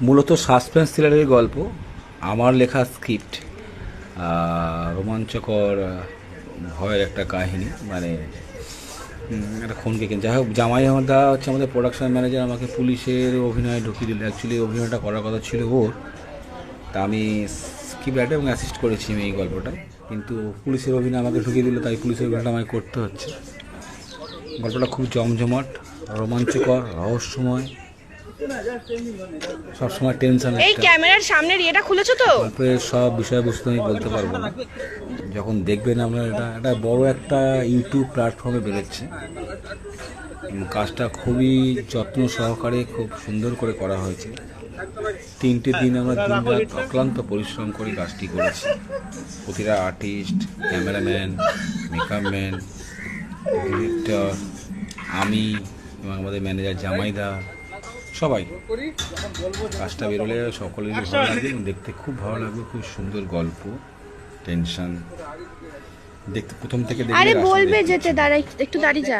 মূলত সাসপেন্স থ্রিলারের গল্প, আমার লেখা স্ক্রিপ্ট, রোমাঞ্চকর ভয়ের একটা কাহিনী, মানে একটা খুনকে কেন। যাই হোক, জামাই দা হচ্ছে আমাদের প্রোডাকশন ম্যানেজার, আমাকে পুলিশের অভিনয় ঢুকিয়ে দিল। অ্যাকচুয়ালি অভিনয়টা করার কথা ছিল ওর, তা আমি স্ক্রিপ্ট রাইটার এবং অ্যাসিস্ট করেছি আমি এই গল্পটা, কিন্তু পুলিশের অভিনয় আমাকে ঢুকিয়ে দিল, তাই পুলিশের অভিনয়টা আমাকে করতে হচ্ছে। গল্পটা খুব জমজমাট, রোমাঞ্চকর, রহস্যময়, সবসময় টেনশন। এই ক্যামেরার সামনের ইয়েটা খুলেছো তো? গল্পের সব বিষয়বস্তু আমি বলতে পারবো না, যখন দেখবেন আপনারা। এটা বড় একটা ইউটিউব প্ল্যাটফর্মে বেরোচ্ছে। কাজটা খুবই যত্ন সহকারে খুব সুন্দর করে করা হয়েছে। 3টে দিন আমরা দিনরাত অক্লান্ত পরিশ্রম করে কাজটি করেছি। প্রতিটা আর্টিস্ট, ক্যামেরাম্যান, মেকআপম্যান, ডিরেক্টর, আমি এবং আমাদের ম্যানেজার জামাইদা, সবাই। কাজটা বেরোলে সকলেরই ভালো লাগবে এবং দেখতে খুব ভালো লাগবে। খুব সুন্দর গল্প, টেনশন, দেখতে প্রথম থেকে দেখলে আরে আসলে বলবে দেখতে যেতে, ইচ্ছে দাঁড়াই একটু, দাঁড়িয়ে যা।